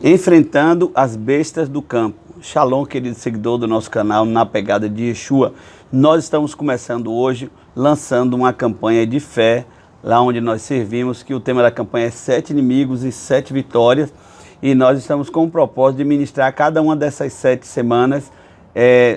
Enfrentando as bestas do campo. Shalom, querido seguidor do nosso canal Na Pegada de Yeshua. Nós estamos começando hoje, lançando uma campanha de fé, lá onde nós servimos, que o tema da campanha é 7 inimigos e 7 vitórias. E nós estamos com o propósito de ministrar cada uma dessas 7 semanas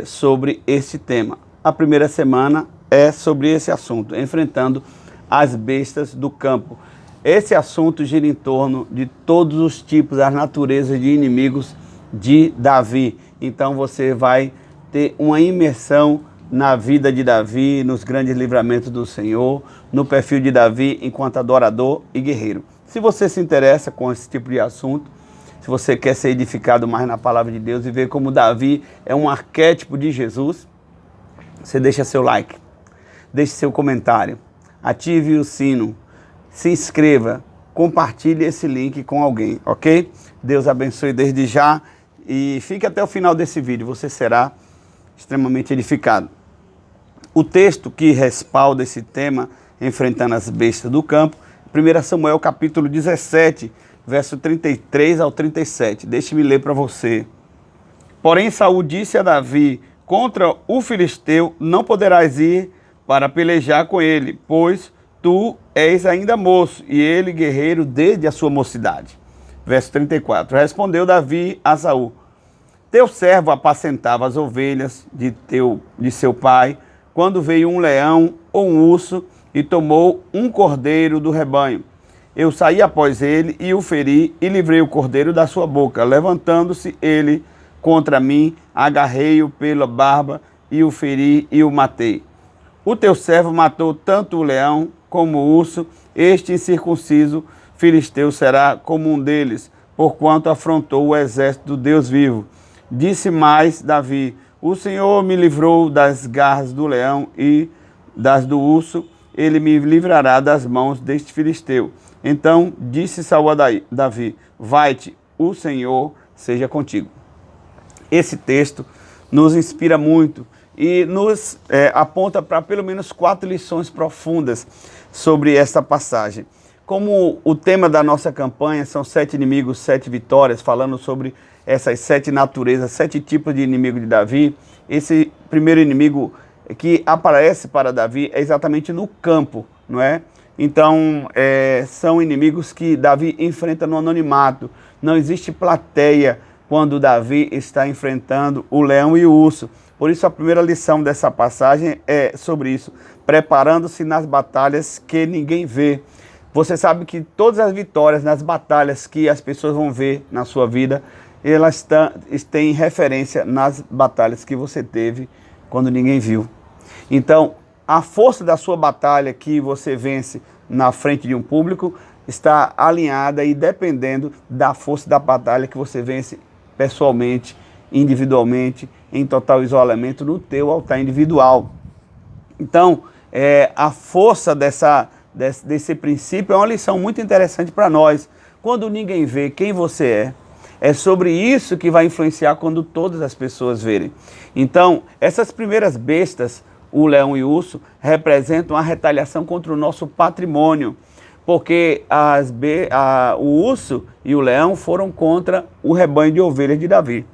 sobre esse tema. A primeira semana é sobre esse assunto, enfrentando as bestas do campo. Esse assunto gira em torno de todos os tipos, as naturezas de inimigos de Davi. Então você vai ter uma imersão na vida de Davi, nos grandes livramentos do Senhor, no perfil de Davi enquanto adorador e guerreiro. Se você se interessa com esse tipo de assunto, se você quer ser edificado mais na palavra de Deus e ver como Davi é um arquétipo de Jesus, você deixa seu like, deixe seu comentário, ative o sino, se inscreva, compartilhe esse link com alguém, ok? Deus abençoe desde já e fique até o final desse vídeo, você será extremamente edificado. O texto que respalda esse tema, enfrentando as bestas do campo, 1 Samuel capítulo 17, verso 33 ao 37. Deixe-me ler para você. Porém Saul disse a Davi: contra o filisteu não poderás ir para pelejar com ele, pois tu és ainda moço, e ele guerreiro desde a sua mocidade. Verso 34. Respondeu Davi a Saul: teu servo apacentava as ovelhas de seu pai, quando veio um leão ou um urso e tomou um cordeiro do rebanho. Eu saí após ele e o feri e livrei o cordeiro da sua boca. Levantando-se ele contra mim, agarrei-o pela barba e o feri e o matei. O teu servo matou tanto o leão como o urso, este incircunciso filisteu será como um deles, porquanto afrontou o exército do Deus vivo. Disse mais Davi: o Senhor me livrou das garras do leão e das do urso, ele me livrará das mãos deste filisteu. Então disse Saul a Davi: vai-te, o Senhor seja contigo. Esse texto nos inspira muito e nos aponta para pelo menos 4 lições profundas sobre esta passagem. Como o tema da nossa campanha são 7 inimigos, 7 vitórias, falando sobre essas 7 naturezas, 7 tipos de inimigo de Davi, esse primeiro inimigo que aparece para Davi é exatamente no campo, não é? Então, são inimigos que Davi enfrenta no anonimato. Não existe plateia quando Davi está enfrentando o leão e o urso. Por isso a primeira lição dessa passagem é sobre isso, preparando-se nas batalhas que ninguém vê. Você sabe que todas as vitórias nas batalhas que as pessoas vão ver na sua vida, elas têm referência nas batalhas que você teve quando ninguém viu. Então, a força da sua batalha que você vence na frente de um público está alinhada e dependendo da força da batalha que você vence pessoalmente, individualmente, em total isolamento no teu altar individual. Então, a força desse princípio é uma lição muito interessante para nós. Quando ninguém vê quem você é sobre isso que vai influenciar quando todas as pessoas verem. Então, essas primeiras bestas, o leão e o urso, representam a retaliação contra o nosso patrimônio, porque o urso e o leão foram contra o rebanho de ovelhas de Davi.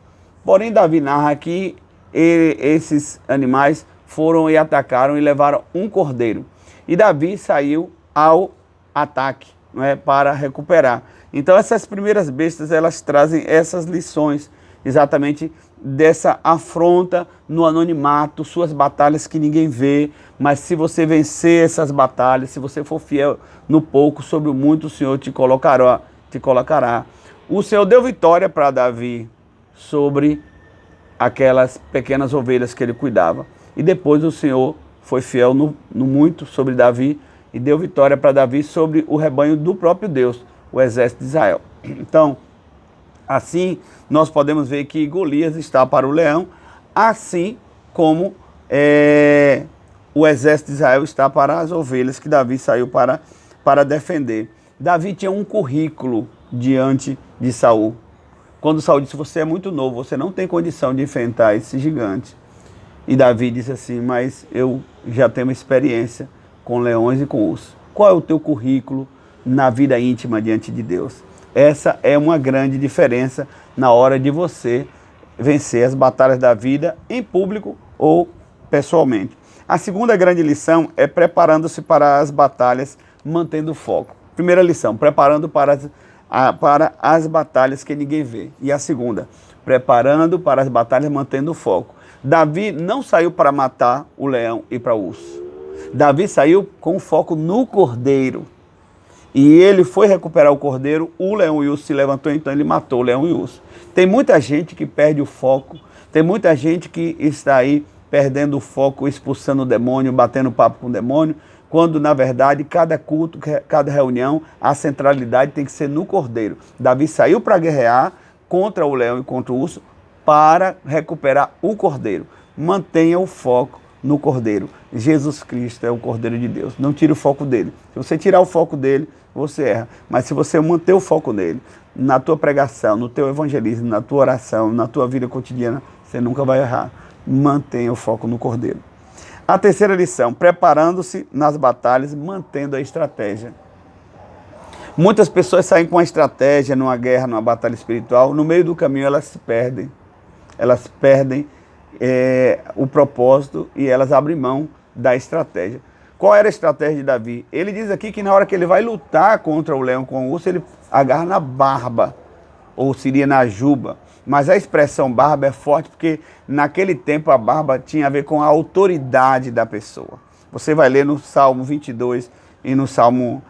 Porém, Davi narra que esses animais foram e atacaram e levaram um cordeiro. E Davi saiu ao ataque, não é, para recuperar. Então essas primeiras bestas, elas trazem essas lições, exatamente dessa afronta no anonimato, suas batalhas que ninguém vê, mas se você vencer essas batalhas, se você for fiel no pouco, sobre o muito o Senhor te colocará. O Senhor deu vitória para Davi sobre aquelas pequenas ovelhas que ele cuidava. E depois o Senhor foi fiel no muito sobre Davi e deu vitória para Davi sobre o rebanho do próprio Deus, o exército de Israel. Então, assim, nós podemos ver que Golias está para o leão, assim como o exército de Israel está para as ovelhas que Davi saiu para defender. Davi tinha um currículo diante de Saul. Quando Saul disse: você é muito novo, você não tem condição de enfrentar esse gigante. E Davi disse assim: mas eu já tenho experiência com leões e com ursos. Qual é o teu currículo na vida íntima diante de Deus? Essa é uma grande diferença na hora de você vencer as batalhas da vida em público ou pessoalmente. A segunda grande lição é preparando-se para as batalhas, mantendo o foco. Primeira lição, preparando para as batalhas que ninguém vê. E a segunda, preparando para as batalhas, mantendo o foco. Davi não saiu para matar o leão e para o urso. Davi saiu com foco no cordeiro. E ele foi recuperar o cordeiro, o leão e o urso se levantou, então ele matou o leão e o urso. Tem muita gente que perde o foco, tem muita gente que está aí perdendo o foco, expulsando o demônio, batendo papo com o demônio, quando na verdade cada culto, cada reunião, a centralidade tem que ser no cordeiro. Davi saiu para guerrear contra o leão e contra o urso para recuperar o cordeiro. Mantenha o foco no cordeiro. Jesus Cristo é o cordeiro de Deus. Não tire o foco dele. Se você tirar o foco dele, você erra. Mas se você manter o foco nele, na tua pregação, no teu evangelismo, na tua oração, na tua vida cotidiana, você nunca vai errar. Mantenha o foco no cordeiro. A terceira lição, preparando-se nas batalhas, mantendo a estratégia. Muitas pessoas saem com a estratégia numa guerra, numa batalha espiritual, no meio do caminho elas se perdem. Elas perdem o propósito e elas abrem mão da estratégia. Qual era a estratégia de Davi? Ele diz aqui que na hora que ele vai lutar contra o leão com o urso, ele agarra na barba, ou seria na juba. Mas a expressão barba é forte porque naquele tempo a barba tinha a ver com a autoridade da pessoa. Você vai ler no Salmo 22 e no Salmo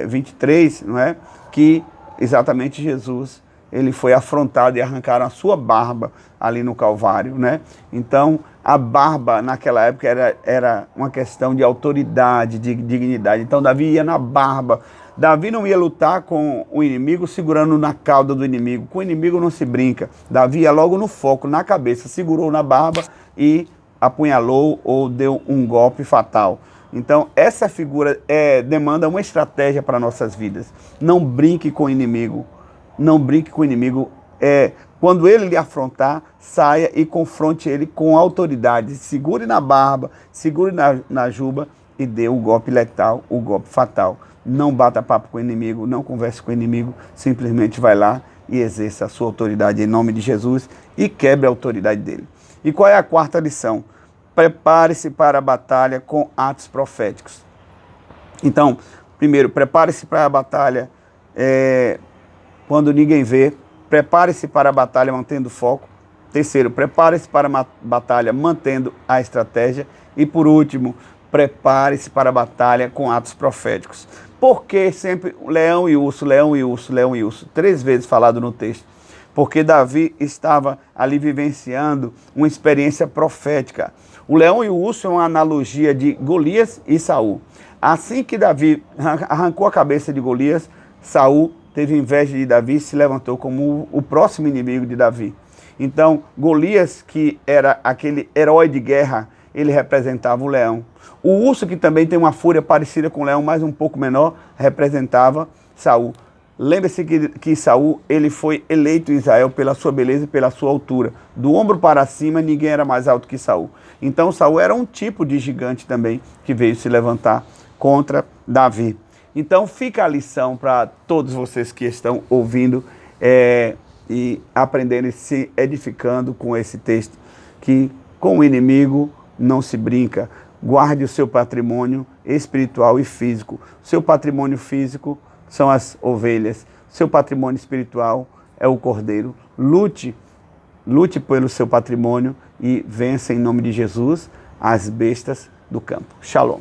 23, não é? Que exatamente Jesus, ele foi afrontado e arrancaram a sua barba ali no Calvário, né? Então, a barba naquela época era uma questão de autoridade, de dignidade. Então, Davi ia na barba. Davi não ia lutar com o inimigo segurando na cauda do inimigo. Com o inimigo não se brinca. Davi ia logo no foco, na cabeça, segurou na barba e apunhalou ou deu um golpe fatal. Então, essa figura demanda uma estratégia para nossas vidas. Não brinque com o inimigo. Não brinque com o inimigo. Quando ele lhe afrontar, saia e confronte ele com autoridade. Segure na barba, segure na juba e dê o golpe letal, o golpe fatal. Não bata papo com o inimigo, não converse com o inimigo, simplesmente vai lá e exerça a sua autoridade em nome de Jesus e quebre a autoridade dele. E qual é a quarta lição? Prepare-se para a batalha com atos proféticos. Então, primeiro, prepare-se para a batalha quando ninguém vê. Prepare-se para a batalha mantendo foco. Terceiro, prepare-se para a batalha mantendo a estratégia. E por último, prepare-se para a batalha com atos proféticos. Por que sempre leão e urso, leão e urso, leão e urso? 3 vezes falado no texto. Porque Davi estava ali vivenciando uma experiência profética. O leão e o urso é uma analogia de Golias e Saul. Assim que Davi arrancou a cabeça de Golias, Saul teve inveja de Davi e se levantou como o próximo inimigo de Davi. Então, Golias, que era aquele herói de guerra, ele representava o leão. O urso, que também tem uma fúria parecida com o leão, mas um pouco menor, representava Saul. Lembre-se que Saul, ele foi eleito em Israel pela sua beleza e pela sua altura. Do ombro para cima, ninguém era mais alto que Saul. Então, Saul era um tipo de gigante também, que veio se levantar contra Davi. Então, fica a lição para todos vocês que estão ouvindo e aprendendo e se edificando com esse texto, que com o inimigo não se brinca. Guarde o seu patrimônio espiritual e físico. Seu patrimônio físico são as ovelhas. Seu patrimônio espiritual é o cordeiro. Lute pelo seu patrimônio e vença em nome de Jesus as bestas do campo. Shalom.